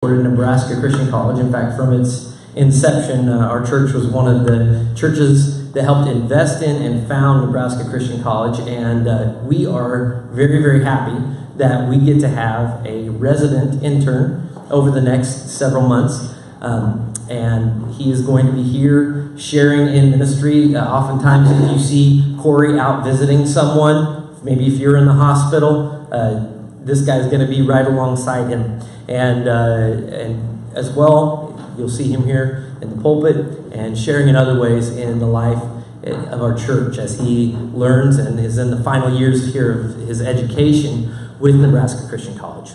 Nebraska Christian College. In fact, from its inception, our church was one of the churches that helped invest in and found Nebraska Christian College, and we are very, very happy that we get to have a resident intern over the next several months, and he is going to be here sharing in ministry. Oftentimes, if you see Corey out visiting someone, maybe if you're in the hospital, this guy's going to be right alongside him. And as well, you'll see him here in the pulpit and sharing in other ways in the life of our church as he learns and is in the final years here of his education with Nebraska Christian College.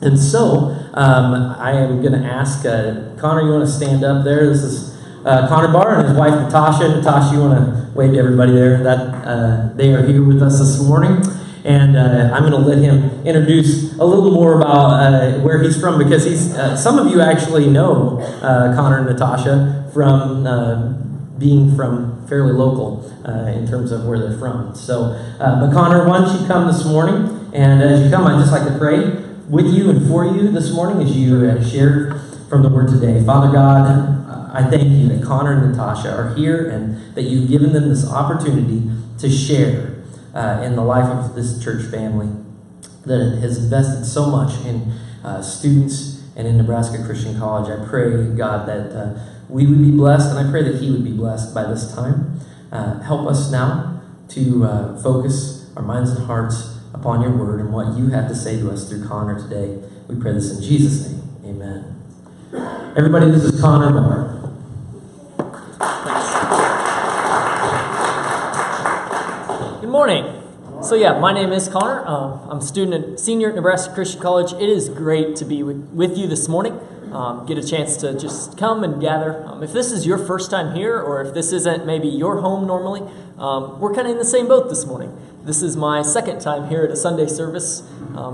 And so I am going to ask Connor, you want to stand up there? This is Connor Barr and his wife Natasha. Natasha, you want to wave to everybody there that they are here with us this morning. And I'm going to let him introduce a little more about where he's from, because he's some of you actually know Connor and Natasha from being from fairly local in terms of where they're from. So, but Connor, why don't you come this morning? And as you come, I'd just like to pray with you and for you this morning as you share from the Word today. Father God, I thank you that Connor and Natasha are here and that you've given them this opportunity to share in the life of this church family that has invested so much in students and in Nebraska Christian College. I pray, God, that we would be blessed, and I pray that he would be blessed by this time. Help us now to focus our minds and hearts upon your word and what you have to say to us through Connor today. We pray this in Jesus' name. Amen. Everybody, this is Connor Barr. Good morning. So yeah, my name is Connor. I'm a senior at Nebraska Christian College. It is great to be with you this morning. Get a chance to just come and gather. If this is your first time here, or if this isn't maybe your home normally, we're kind of in the same boat this morning. This is my second time here at a Sunday service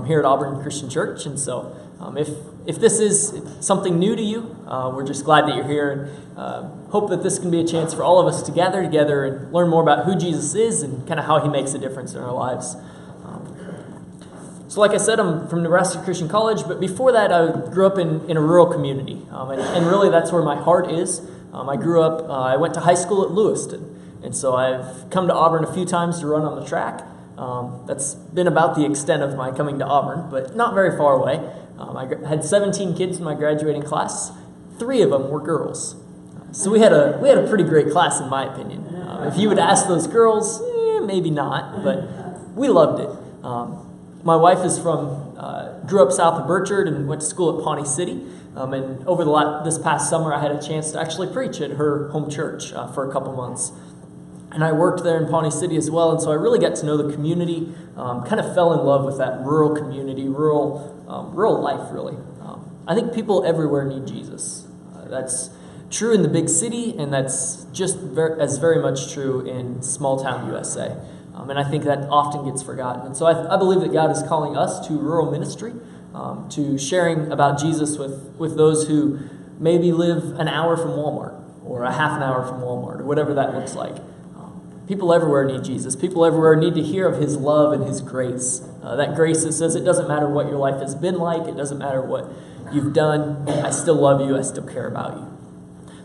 here at Auburn Christian Church, and so if this is something new to you, we're just glad that you're here, and hope that this can be a chance for all of us to gather together and learn more about who Jesus is and kind of how he makes a difference in our lives. So like I said, I'm from Nebraska Christian College, but before that I grew up in a rural community, and really that's where my heart is. I went to high school at Lewiston, and so I've come to Auburn a few times to run on the track. That's been about the extent of my coming to Auburn, but not very far away. I had 17 kids in my graduating class. 3 of them were girls. So we had a pretty great class, in my opinion. If you would ask those girls, maybe not, but we loved it. My wife is grew up south of Burchard and went to school at Pawnee City. And over this past summer, I had a chance to actually preach at her home church for a couple months. And I worked there in Pawnee City as well, and so I really got to know the community, kind of fell in love with that rural community, rural life, really. I think people everywhere need Jesus. That's true in the big city, and that's just very much true in small-town USA. And I think that often gets forgotten. And so I believe that God is calling us to rural ministry, to sharing about Jesus with those who maybe live an hour from Walmart, or a half an hour from Walmart, or whatever that looks like. People everywhere need Jesus. People everywhere need to hear of his love and his grace. That grace that says it doesn't matter what your life has been like. It doesn't matter what you've done. I still love you. I still care about you.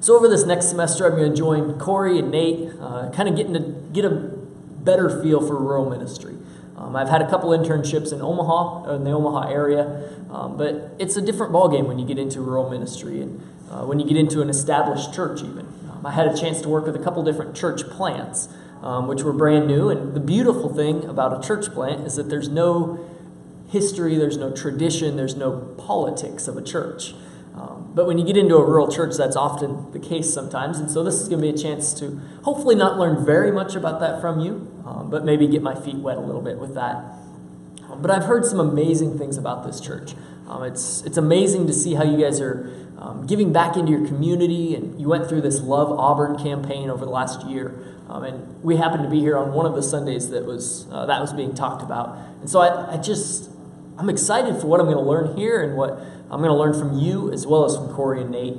So over this next semester, I'm going to join Corey and Nate, kind of get a better feel for rural ministry. I've had a couple internships in the Omaha area, but it's a different ballgame when you get into rural ministry and when you get into an established church even. I had a chance to work with a couple different church plants, which were brand new. And the beautiful thing about a church plant is that there's no history, there's no tradition, there's no politics of a church. But when you get into a rural church, that's often the case sometimes. And so this is going to be a chance to hopefully not learn very much about that from you, but maybe get my feet wet a little bit with that. But I've heard some amazing things about this church. It's amazing to see how you guys are giving back into your community, and you went through this Love Auburn campaign over the last year. And we happened to be here on one of the Sundays that was being talked about. And so I'm excited for what I'm going to learn here and what I'm going to learn from you as well as from Corey and Nate.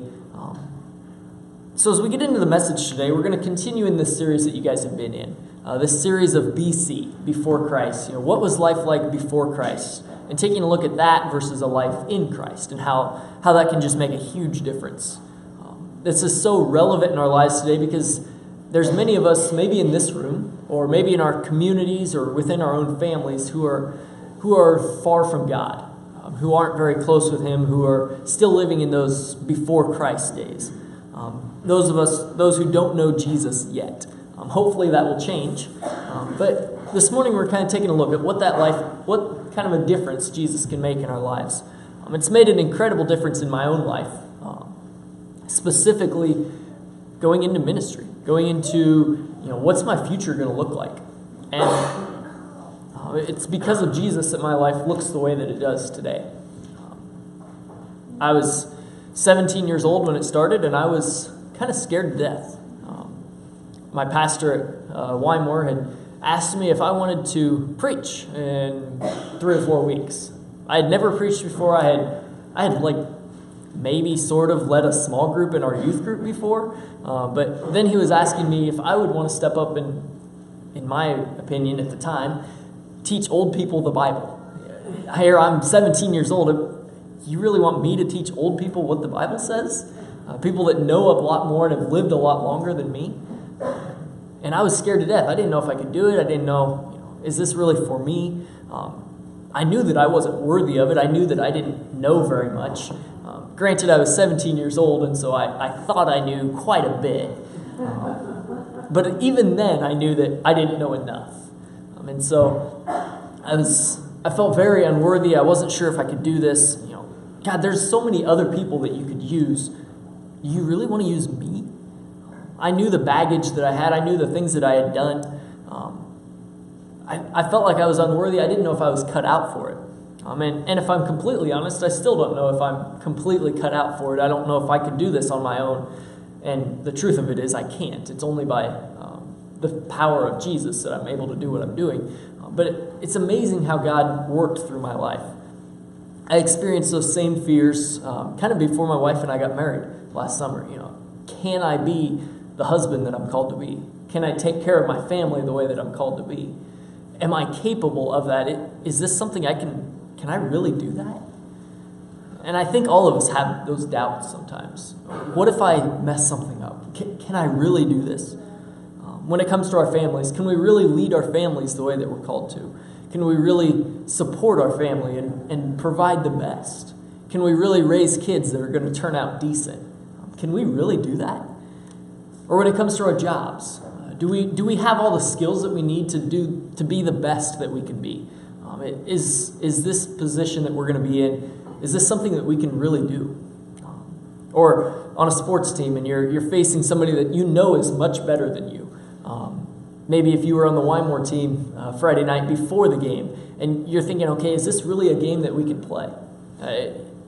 So as we get into the message today, we're going to continue in this series that you guys have been in. This series of BC, before Christ. What was life like before Christ? and taking a look at that versus a life in Christ and how that can just make a huge difference. This is so relevant in our lives today because there's many of us, maybe in this room, or maybe in our communities or within our own families, who are far from God, who aren't very close with Him, who are still living in those before Christ days. Those who don't know Jesus yet. Hopefully that will change. But this morning we're kind of taking a look at what kind of a difference Jesus can make in our lives. It's made an incredible difference in my own life, specifically going into ministry, going into, what's my future going to look like? And it's because of Jesus that my life looks the way that it does today. I was 17 years old when it started, and I was kind of scared to death. My pastor at Wymore had asked me if I wanted to preach in 3 or 4 weeks. I had never preached before. I had like maybe sort of led a small group in our youth group before, but then he was asking me if I would want to step up and, in my opinion at the time, teach old people the Bible. Here I'm 17 years old. You really want me to teach old people what the Bible says? People that know a lot more and have lived a lot longer than me? And I was scared to death. I didn't know if I could do it. I didn't know, is this really for me? I knew that I wasn't worthy of it. I knew that I didn't know very much. Granted, I was 17 years old, and so I thought I knew quite a bit. But even then, I knew that I didn't know enough. And so I felt very unworthy. I wasn't sure if I could do this. God, there's so many other people that you could use. You really want to use me? I knew the baggage that I had. I knew the things that I had done. I felt like I was unworthy. I didn't know if I was cut out for it. And if I'm completely honest, I still don't know if I'm completely cut out for it. I don't know if I could do this on my own. And the truth of it is I can't. It's only by the power of Jesus that I'm able to do what I'm doing. But it's amazing how God worked through my life. I experienced those same fears kind of before my wife and I got married last summer. Can I be the husband that I'm called to be? Can I take care of my family the way that I'm called to be? Am I capable of that? Is this something can I really do that? And I think all of us have those doubts sometimes. What if I mess something up? Can I really do this? When it comes to our families, can we really lead our families the way that we're called to? Can we really support our family and provide the best? Can we really raise kids that are going to turn out decent? Can we really do that? Or when it comes to our jobs, do we have all the skills that we need to be the best that we can be? Is this position that we're going to be in, is this something that we can really do? Or on a sports team and you're facing somebody that you know is much better than you. Maybe if you were on the Wymore team Friday night before the game and you're thinking, okay, is this really a game that we can play?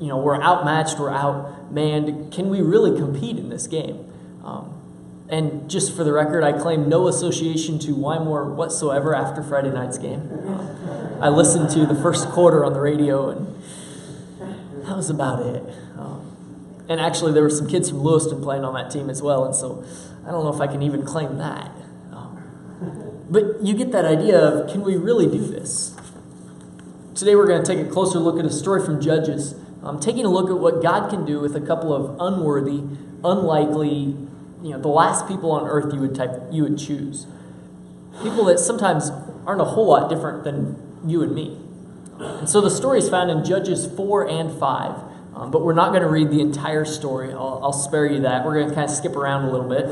We're outmatched, we're outmanned. Can we really compete in this game? And just for the record, I claim no association to Wymore whatsoever after Friday night's game. I listened to the first quarter on the radio, and that was about it. And actually, there were some kids from Lewiston playing on that team as well, and so I don't know if I can even claim that. But you get that idea of, can we really do this? Today we're going to take a closer look at a story from Judges, taking a look at what God can do with a couple of unworthy, unlikely, the last people on earth you would choose. People that sometimes aren't a whole lot different than you and me. And so the story is found in Judges 4 and 5. But we're not going to read the entire story. I'll spare you that. We're going to kind of skip around a little bit.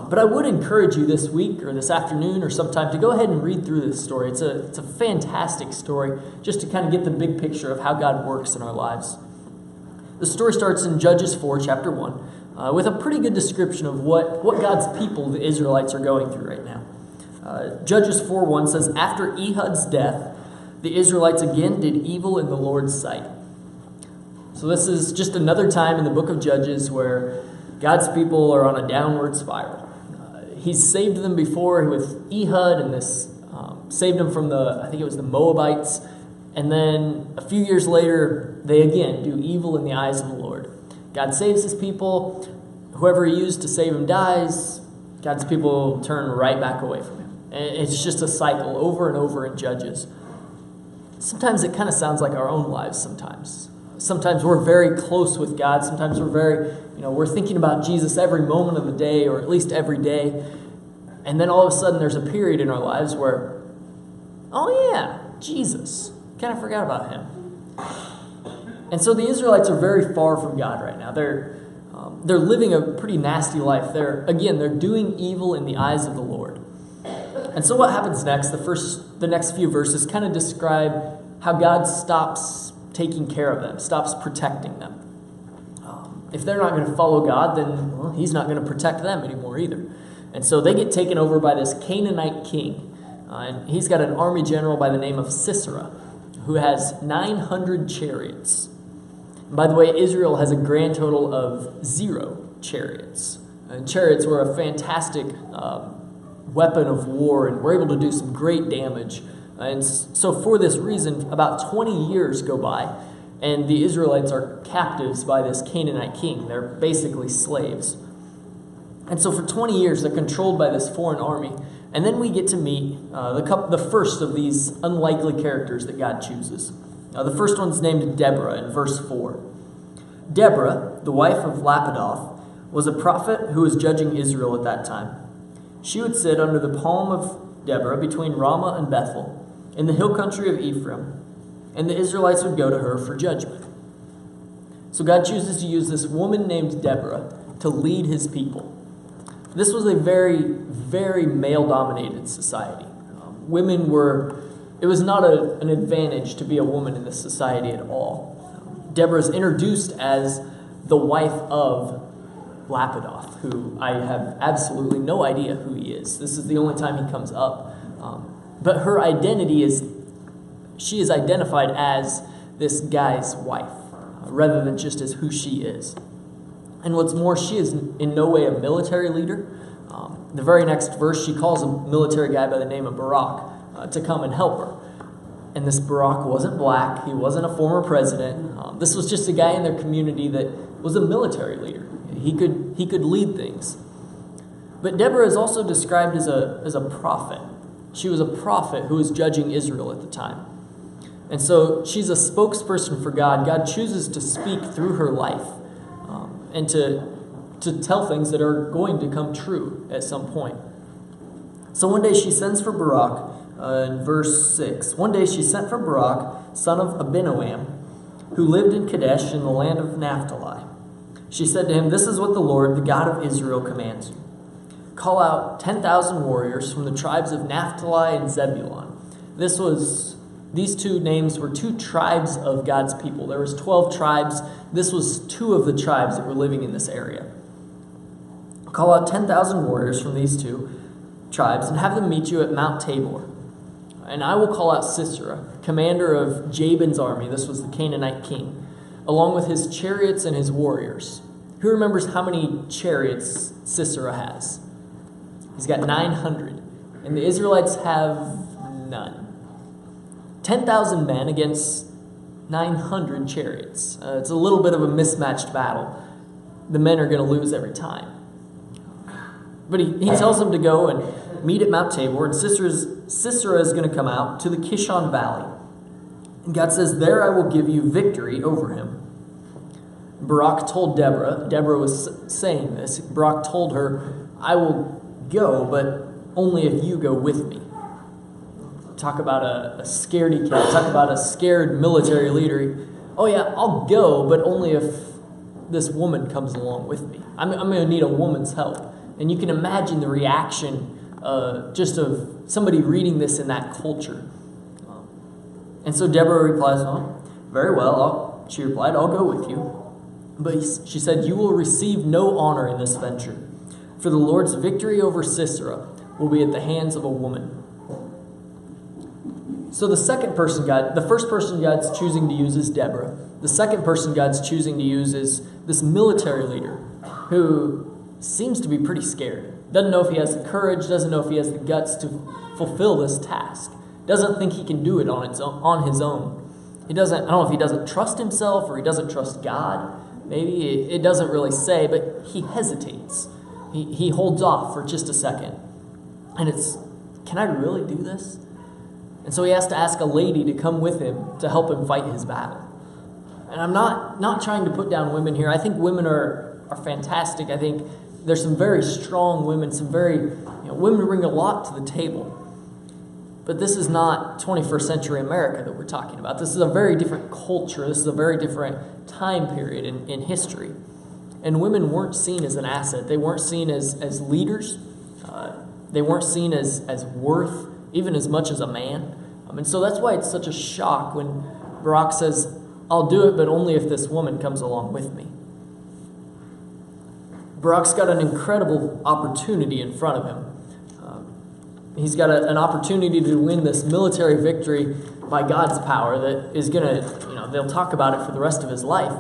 But I would encourage you this week or this afternoon or sometime to go ahead and read through this story. It's a fantastic story just to kind of get the big picture of how God works in our lives. The story starts in Judges 4, chapter 1, with a pretty good description of what God's people, the Israelites, are going through right now. Judges 4:1 says, "After Ehud's death, the Israelites again did evil in the Lord's sight." So this is just another time in the book of Judges where God's people are on a downward spiral. He's saved them before with Ehud, and this saved them from I think it was the Moabites. And then a few years later, they again do evil in the eyes of the Lord. God saves his people. Whoever he used to save him dies. God's people turn right back away from him. And it's just a cycle over and over in Judges. sometimes it kind of sounds like our own lives sometimes. Sometimes we're very close with God. Sometimes we're thinking about Jesus every moment of the day, or at least every day. And then all of a sudden there's a period in our lives where, oh yeah, Jesus. Kind of forgot about him. And so the Israelites are very far from God right now. They're living a pretty nasty life. They're doing evil in the eyes of the Lord. And so what happens next? The next few verses kind of describe how God stops taking care of them, stops protecting them. If they're not going to follow God, then he's not going to protect them anymore either. And so they get taken over by this Canaanite king. And he's got an army general by the name of Sisera, who has 900 chariots. And by the way, Israel has a grand total of 0 chariots. And chariots were a fantastic weapon of war and were able to do some great damage. And so for this reason, about 20 years go by, and the Israelites are captives by this Canaanite king. They're basically slaves. And so for 20 years, they're controlled by this foreign army. And then we get to meet the first of these unlikely characters that God chooses. The first one's named Deborah in verse 4. Deborah, the wife of Lapidoth, was a prophet who was judging Israel at that time. She would sit under the palm of Deborah between Ramah and Bethel in the hill country of Ephraim, and the Israelites would go to her for judgment. So God chooses to use this woman named Deborah to lead his people. This was a very, very male-dominated society. It was not an advantage to be a woman in this society at all. Deborah is introduced as the wife of Lapidoth, who I have absolutely no idea who he is. This is the only time he comes up. But her identity is, she is identified as this guy's wife, rather than just as who she is. And what's more, she is in no way a military leader. The very next verse, she calls a military guy by the name of Barak to come and help her. And this Barak wasn't black. He wasn't a former president. This was just a guy in their community that was a military leader. He could lead things. But Deborah is also described as a prophet. She was a prophet who was judging Israel at the time. And so she's a spokesperson for God. God chooses to speak through her life and to tell things that are going to come true at some point. So one day she sends for Barak, in verse 6. One day she sent for Barak, son of Abinoam, who lived in Kadesh in the land of Naphtali. She said to him, "This is what the Lord, the God of Israel, commands you. Call out 10,000 warriors from the tribes of Naphtali and Zebulun." These two names were 2 tribes of God's people. There was 12 tribes. This was 2 of the tribes that were living in this area. Call out 10,000 warriors from these 2 tribes and have them meet you at Mount Tabor. And I will call out Sisera, commander of Jabin's army. This was the Canaanite king, along with his chariots and his warriors. Who remembers how many chariots Sisera has? He's got 900, and the Israelites have none. 10,000 men against 900 chariots. It's a little bit of a mismatched battle. The men are going to lose every time. But he tells them to go and meet at Mount Tabor, and Sisera is going to come out to the Kishon Valley. And God says, "There I will give you victory over him." Barak told Deborah was saying this, Barak told her, "I will go, but only if you go with me." Talk about a scaredy cat. Talk about a scared military leader. Oh yeah, I'll go, but only if this woman comes along with me. I'm going to need a woman's help. And you can imagine the reaction just of somebody reading this in that culture. And so Deborah replies, "Oh, very well." She replied, "I'll go with you." But she said, "You will receive no honor in this venture, for the Lord's victory over Sisera will be at the hands of a woman." So the first person God's choosing to use is Deborah. The second person God's choosing to use is this military leader who seems to be pretty scared. Doesn't know if he has the courage, doesn't know if he has the guts to fulfill this task. Doesn't think he can do it on his own. I don't know if he doesn't trust himself or he doesn't trust God. Maybe it doesn't really say, but he hesitates. He holds off for just a second. And can I really do this? And so he has to ask a lady to come with him to help him fight his battle. And I'm not trying to put down women here. I think women are fantastic. I think there's some very strong women, women bring a lot to the table. But this is not 21st century America that we're talking about. This is a very different culture. This is a very different time period in history. And women weren't seen as an asset. They weren't seen as leaders. They weren't seen as worth even as much as a man. And so that's why it's such a shock when Barak says, I'll do it, but only if this woman comes along with me. Barak's got an incredible opportunity in front of him. He's got an opportunity to win this military victory by God's power that is going to, they'll talk about it for the rest of his life.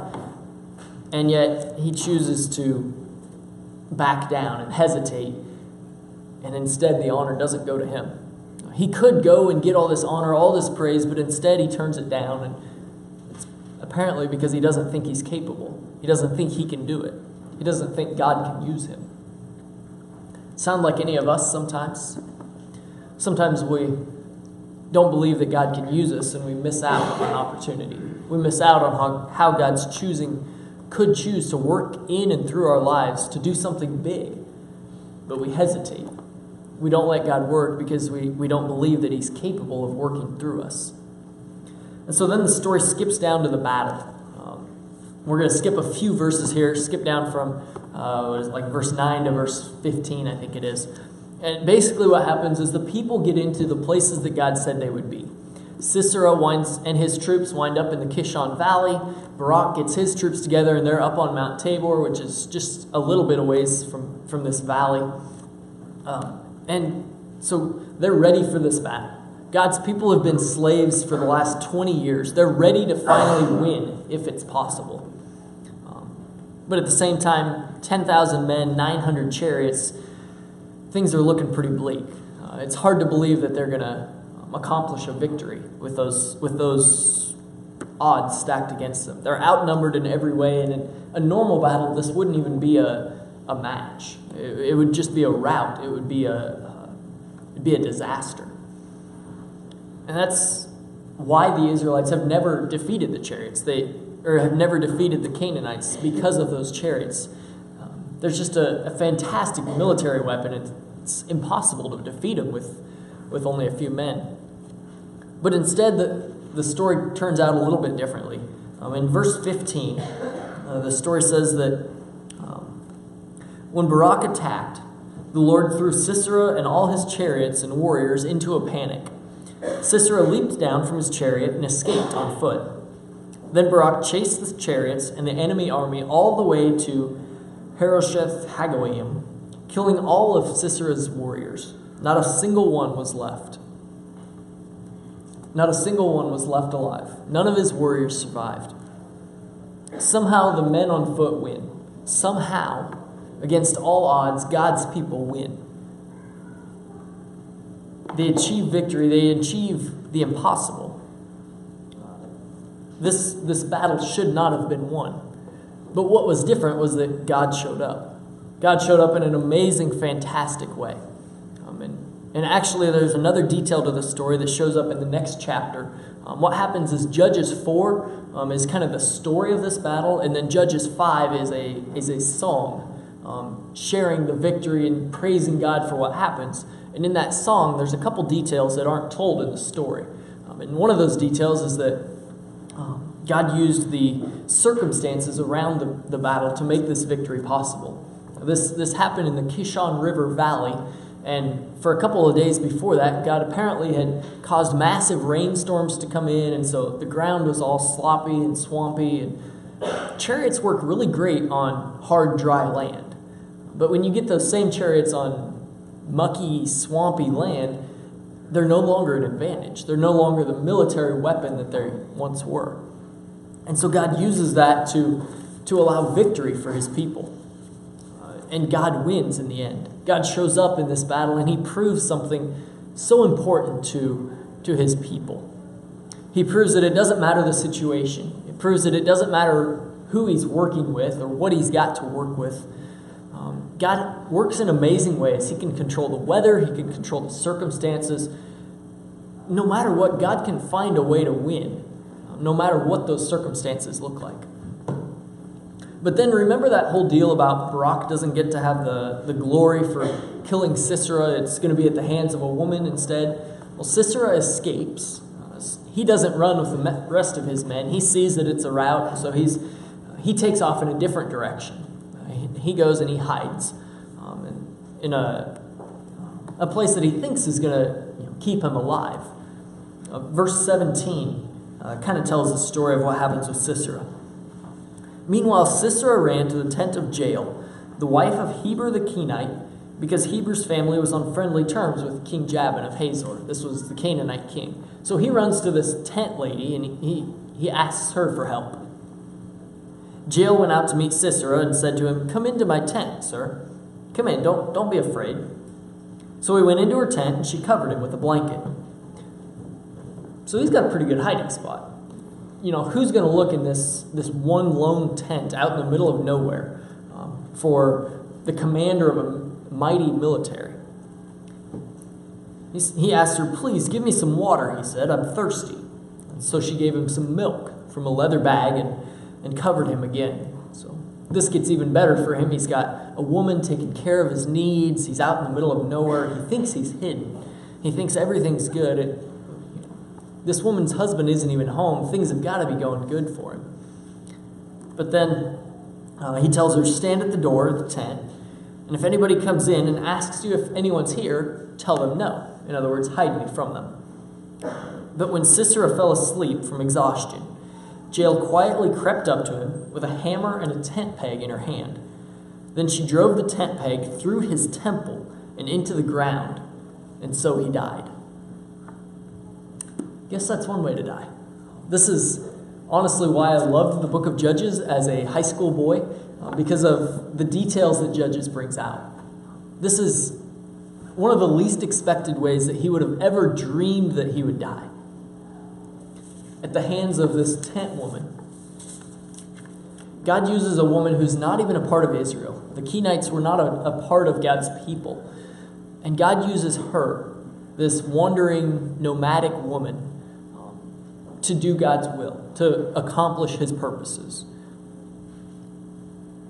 And yet he chooses to back down and hesitate. And instead the honor doesn't go to him. He could go and get all this honor, all this praise, but instead he turns it down. And it's apparently because he doesn't think he's capable. He doesn't think he can do it. He doesn't think God can use him. Sound like any of us sometimes? Sometimes we don't believe that God can use us, and we miss out on an opportunity. We miss out on how God's could choose to work in and through our lives to do something big. But we hesitate. We don't let God work because we don't believe that he's capable of working through us. And so then the story skips down to the battle. We're going to skip a few verses here, skip down from verse 9 to verse 15, I think it is. And basically what happens is the people get into the places that God said they would be. Sisera and his troops wind up in the Kishon Valley. Barak gets his troops together, and they're up on Mount Tabor, which is just a little bit away from this valley. And so they're ready for this battle. God's people have been slaves for the last 20 years. They're ready to finally win, if it's possible. But at the same time, 10,000 men, 900 chariots, things are looking pretty bleak. It's hard to believe that they're going to accomplish a victory with those odds stacked against them. They're outnumbered in every way, and in a normal battle, this wouldn't even be a match. It would just be a rout. It would be it'd be a disaster. And that's why the Israelites have never defeated the chariots. Have never defeated the Canaanites because of those chariots. There's just a fantastic military weapon. It's impossible to defeat them with only a few men. But instead, the story turns out a little bit differently. In verse 15, the story says that when Barak attacked, the Lord threw Sisera and all his chariots and warriors into a panic. Sisera leaped down from his chariot and escaped on foot. Then Barak chased the chariots and the enemy army all the way to Harosheth Hagoyim, killing all of Sisera's warriors. Not a single one was left. Not a single one was left alive. None of his warriors survived. Somehow the men on foot win. Somehow, against all odds, God's people win. They achieve victory. They achieve the impossible. This battle should not have been won. But what was different was that God showed up. God showed up in an amazing, fantastic way. And actually, there's another detail to the story that shows up in the next chapter. What happens is Judges 4 is kind of the story of this battle, and then Judges 5 is a song sharing the victory and praising God for what happens. And in that song, there's a couple details that aren't told in the story. And one of those details is that God used the circumstances around the battle to make this victory possible. This happened in the Kishon River Valley, and for a couple of days before that, God apparently had caused massive rainstorms to come in, and so the ground was all sloppy and swampy, and chariots work really great on hard, dry land. But when you get those same chariots on mucky, swampy land, they're no longer an advantage. They're no longer the military weapon that they once were. And so God uses that to allow victory for his people. And God wins in the end. God shows up in this battle, and he proves something so important to his people. He proves that it doesn't matter the situation. It proves that it doesn't matter who he's working with or what he's got to work with. God works in amazing ways. He can control the weather. He can control the circumstances. no matter what, God can find a way to win, no matter what those circumstances look like. But then remember that whole deal about Barak doesn't get to have the glory for killing Sisera. It's going to be at the hands of a woman instead. Well, Sisera escapes. He doesn't run with the rest of his men. He sees that it's a rout, so he takes off in a different direction. He goes and he hides in a place that he thinks is going to keep him alive. Verse 17 kind of tells the story of what happens with Sisera. Meanwhile, Sisera ran to the tent of Jael, the wife of Heber the Kenite, because Heber's family was on friendly terms with King Jabin of Hazor. This was the Canaanite king. So he runs to this tent lady and he asks her for help. Jael went out to meet Sisera and said to him, "Come into my tent, sir. Come in, don't be afraid." So he went into her tent and she covered him with a blanket. So he's got a pretty good hiding spot. Who's going to look in this one lone tent out in the middle of nowhere for the commander of a mighty military? He asked her, "Please give me some water," he said. "I'm thirsty." And so she gave him some milk from a leather bag and covered him again. So this gets even better for him. He's got a woman taking care of his needs. He's out in the middle of nowhere. He thinks he's hidden. He thinks everything's good. This woman's husband isn't even home. Things have got to be going good for him. But then he tells her, "Stand at the door of the tent, and if anybody comes in and asks you if anyone's here, tell them no." In other words, hide me from them. But when Sisera fell asleep from exhaustion, Jael quietly crept up to him with a hammer and a tent peg in her hand. Then she drove the tent peg through his temple and into the ground, and so he died. Guess that's one way to die. This is honestly why I loved the book of Judges as a high school boy, because of the details that Judges brings out. This is one of the least expected ways that he would have ever dreamed that he would die. At the hands of this tent woman. God uses a woman who's not even a part of Israel. The Kenites were not a part of God's people. And God uses her, this wandering, nomadic woman, to do God's will, to accomplish his purposes.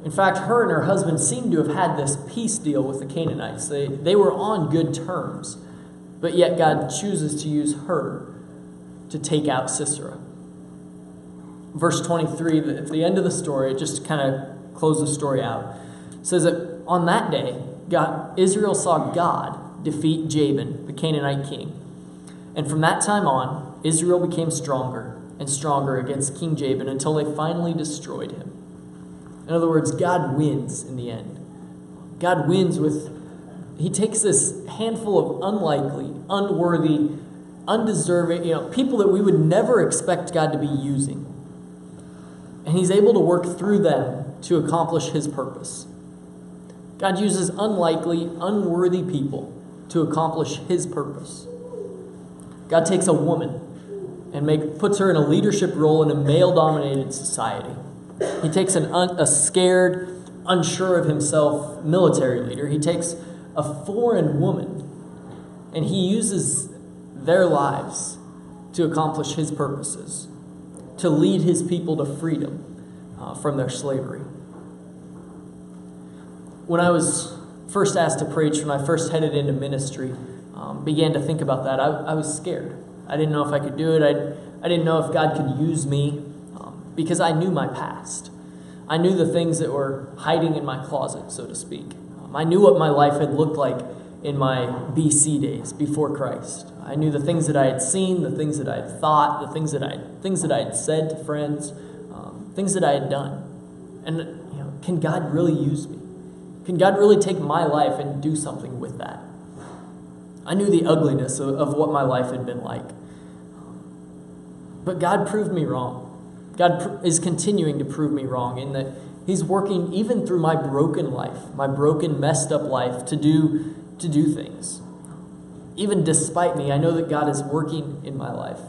In fact, her and her husband seem to have had this peace deal with the Canaanites. They were on good terms, but yet God chooses to use her to take out Sisera. Verse 23, at the end of the story, just to kind of close the story out, says that on that day, Israel saw God defeat Jabin, the Canaanite king. And from that time on, Israel became stronger and stronger against King Jabin until they finally destroyed him. In other words, God wins in the end. God wins he takes this handful of unlikely, unworthy, undeserving, people that we would never expect God to be using. And he's able to work through them to accomplish his purpose. God uses unlikely, unworthy people to accomplish his purpose. God takes a woman and puts her in a leadership role in a male-dominated society. He takes a scared, unsure of himself military leader. He takes a foreign woman, and he uses their lives to accomplish his purposes, to lead his people to freedom from their slavery. When I was first asked to preach, when I first headed into ministry, began to think about that, I was scared. I didn't know if I could do it. I didn't know if God could use me because I knew my past. I knew the things that were hiding in my closet, so to speak. I knew what my life had looked like in my BC days, before Christ. I knew the things that I had seen, the things that I had thought, the things that I had said to friends, things that I had done. And can God really use me? Can God really take my life and do something with that? I knew the ugliness of what my life had been like. But God proved me wrong. God is continuing to prove me wrong in that he's working even through my broken life, my broken, messed up life to do things. Even despite me, I know that God is working in my life.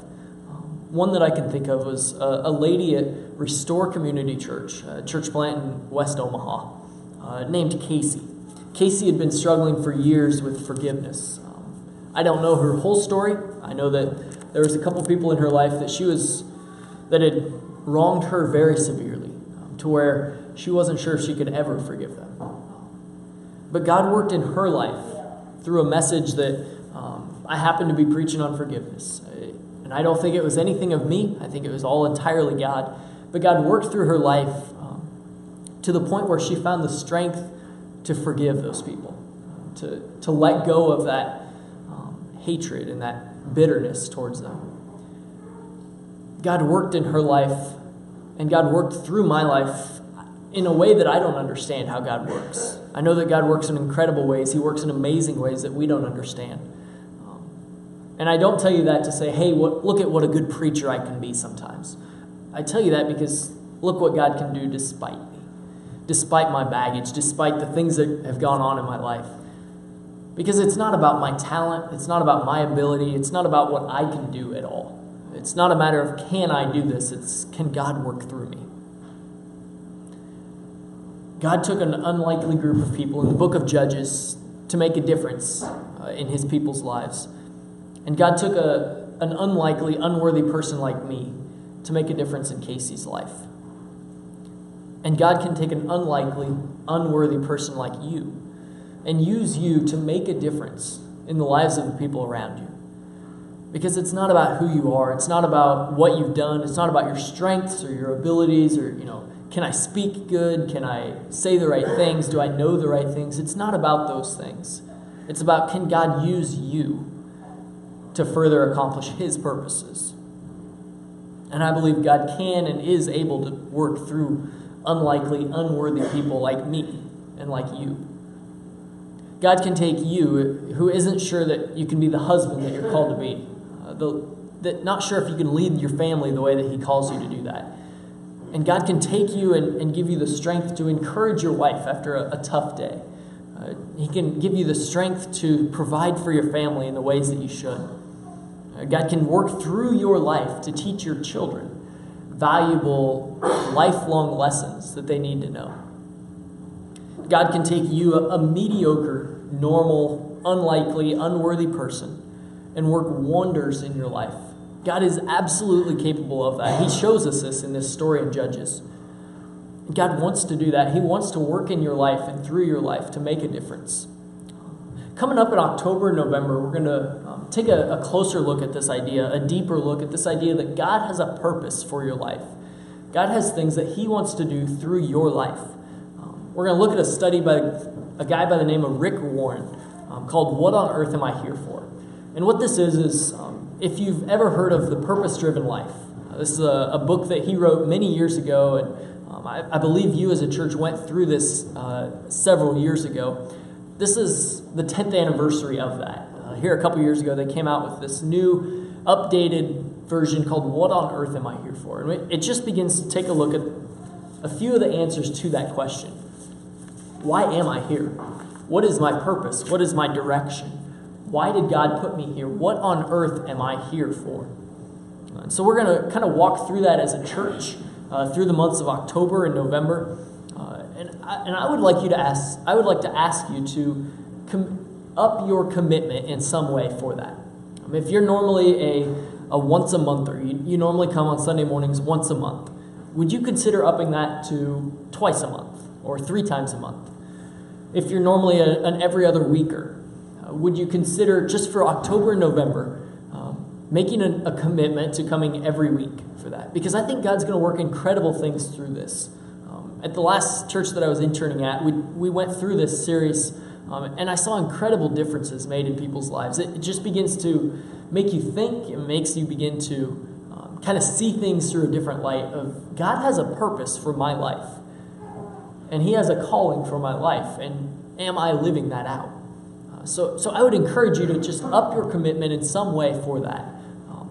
One that I can think of was a lady at Restore Community Church, a church plant in West Omaha, named Casey. Casey had been struggling for years with forgiveness. I don't know her whole story. I know that there was a couple people in her life that had wronged her very severely, to where she wasn't sure if she could ever forgive them. But God worked in her life through a message that I happened to be preaching on forgiveness. And I don't think it was anything of me. I think it was all entirely God. But God worked through her life to the point where she found the strength to forgive those people, to let go of that hatred and that bitterness towards them. God worked in her life, and God worked through my life in a way that I don't understand how God works. I know that God works in incredible ways. He works in amazing ways that we don't understand. And I don't tell you that to say, hey, look at what a good preacher I can be sometimes. I tell you that because look what God can do despite me, despite my baggage, despite the things that have gone on in my life. Because it's not about my talent, it's not about my ability, it's not about what I can do at all. It's not a matter of can I do this, it's can God work through me. God took an unlikely group of people in the book of Judges to make a difference in his people's lives. And God took an unlikely, unworthy person like me to make a difference in Casey's life. And God can take an unlikely, unworthy person like you and use you to make a difference in the lives of the people around you. Because it's not about who you are. It's not about what you've done. It's not about your strengths or your abilities or, can I speak good? Can I say the right things? Do I know the right things? It's not about those things. It's about, can God use you to further accomplish his purposes? And I believe God can and is able to work through unlikely, unworthy people like me and like you. God can take you, who isn't sure that you can be the husband that you're called to be, not sure if you can lead your family the way that he calls you to do that. And God can take you and give you the strength to encourage your wife after a tough day. He can give you the strength to provide for your family in the ways that you should. God can work through your life to teach your children valuable, lifelong lessons that they need to know. God can take you, a mediocre, normal, unlikely, unworthy person, and work wonders in your life. God is absolutely capable of that. He shows us this in this story in Judges. God wants to do that. He wants to work in your life and through your life to make a difference. Coming up in October and November, we're going to take a closer look at this idea, a deeper look at this idea that God has a purpose for your life. God has things that he wants to do through your life. We're going to look at a study by a guy by the name of Rick Warren called What on Earth Am I Here For? And what this is if you've ever heard of The Purpose-Driven Life, this is a book that he wrote many years ago, and I believe you as a church went through this several years ago. This is the 10th anniversary of that. Here a couple years ago, they came out with this new, updated version called What on Earth Am I Here For? And it just begins to take a look at a few of the answers to that question. Why am I here? What is my purpose? What is my direction? Why did God put me here? What on earth am I here for? And so we're going to kind of walk through that as a church through the months of October and November. And I would like to ask you to up your commitment in some way for that. If you're normally a once a month, or you normally come on Sunday mornings once a month, would you consider upping that to twice a month or 3 times a month? If you're normally an every other weeker, would you consider just for October and November making a commitment to coming every week for that? Because I think God's going to work incredible things through this. At the last church that I was interning at, we went through this series, and I saw incredible differences made in people's lives. It just begins to make you think. It makes you begin to kind of see things through a different light of God has a purpose for my life, and he has a calling for my life, and am I living that out? So I would encourage you to just up your commitment in some way for that.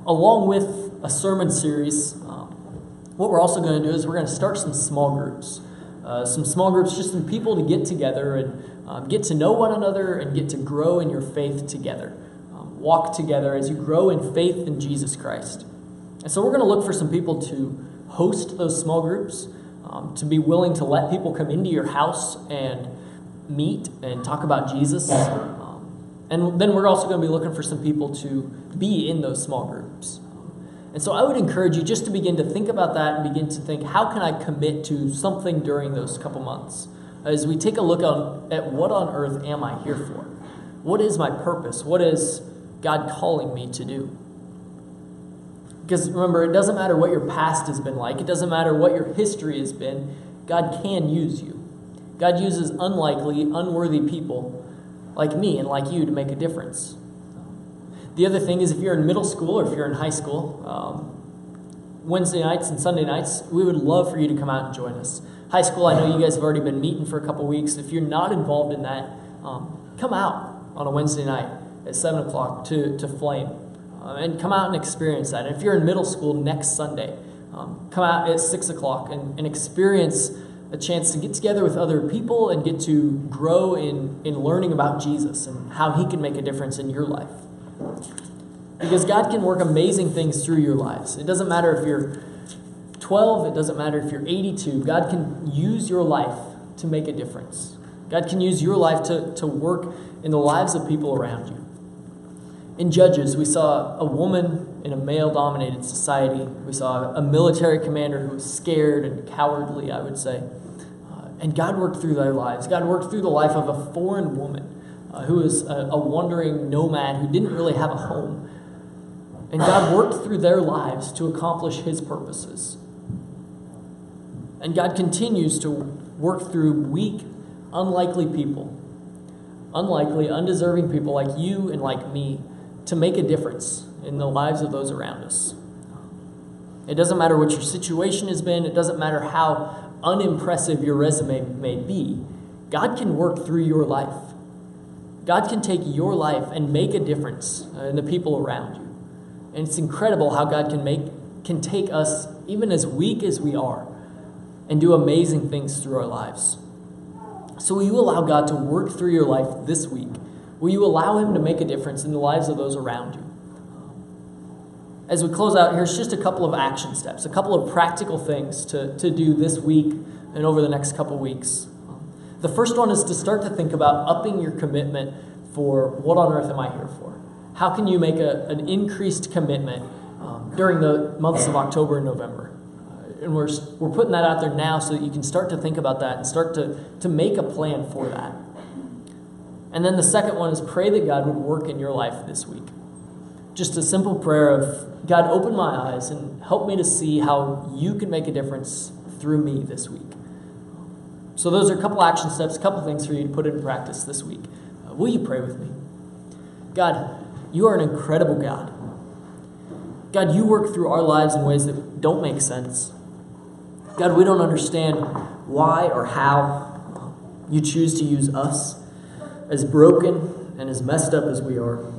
Along with a sermon series, what we're also going to do is we're going to start some small groups. Just some people to get together and get to know one another and get to grow in your faith together. Walk together as you grow in faith in Jesus Christ. And so we're going to look for some people to host those small groups, to be willing to let people come into your house and meet and talk about Jesus. And then we're also going to be looking for some people to be in those small groups. And so I would encourage you just to begin to think about that and begin to think, how can I commit to something during those couple months? As we take a look at what on earth am I here for? What is my purpose? What is God calling me to do? Because remember, it doesn't matter what your past has been like. It doesn't matter what your history has been. God can use you. God uses unlikely, unworthy people like me and like you to make a difference. The other thing is, if you're in middle school or if you're in high school, Wednesday nights and Sunday nights, we would love for you to come out and join us. High school, I know you guys have already been meeting for a couple weeks. If you're not involved in that, come out on a Wednesday night at 7 o'clock to Flame. And come out and experience that. And if you're in middle school next Sunday, come out at 6 o'clock and experience a chance to get together with other people and get to grow in learning about Jesus and how he can make a difference in your life. Because God can work amazing things through your lives. It doesn't matter if you're 12, it doesn't matter if you're 82. God can use your life to make a difference. God can use your life to work in the lives of people around you. In Judges, we saw a woman in a male-dominated society. We saw a military commander who was scared and cowardly, I would say. And God worked through their lives. God worked through the life of a foreign woman who was a wandering nomad who didn't really have a home. And God worked through their lives to accomplish his purposes. And God continues to work through weak, unlikely people, unlikely, undeserving people like you and like me, to make a difference in the lives of those around us. It doesn't matter what your situation has been. It doesn't matter how unimpressive your resume may be. God can work through your life. God can take your life and make a difference in the people around you. And it's incredible how God can take us, even as weak as we are, and do amazing things through our lives. So will you allow God to work through your life this week? Will you allow him to make a difference in the lives of those around you? As we close out, here's just a couple of action steps, a couple of practical things to do this week and over the next couple weeks. The first one is to start to think about upping your commitment for what on earth am I here for? How can you make an increased commitment during the months of October and November? And we're putting that out there now so that you can start to think about that and start to make a plan for that. And then the second one is pray that God would work in your life this week. Just a simple prayer of, God, open my eyes and help me to see how you can make a difference through me this week. So those are a couple action steps, a couple things for you to put in practice this week. Will you pray with me? God, you are an incredible God. God, you work through our lives in ways that don't make sense. God, we don't understand why or how you choose to use us, as broken and as messed up as we are.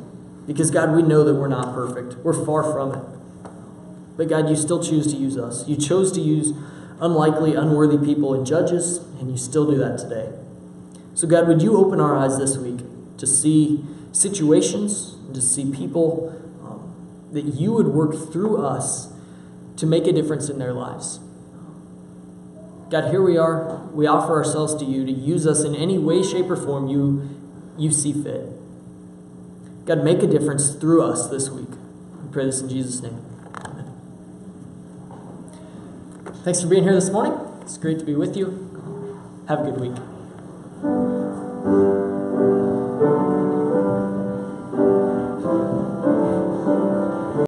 Because, God, we know that we're not perfect. We're far from it. But, God, you still choose to use us. You chose to use unlikely, unworthy people in Judges, and you still do that today. So, God, would you open our eyes this week to see situations, to see people that you would work through us to make a difference in their lives. God, here we are. We offer ourselves to you to use us in any way, shape, or form you see fit. God, make a difference through us this week. We pray this in Jesus' name. Amen. Thanks for being here this morning. It's great to be with you. Have a good week.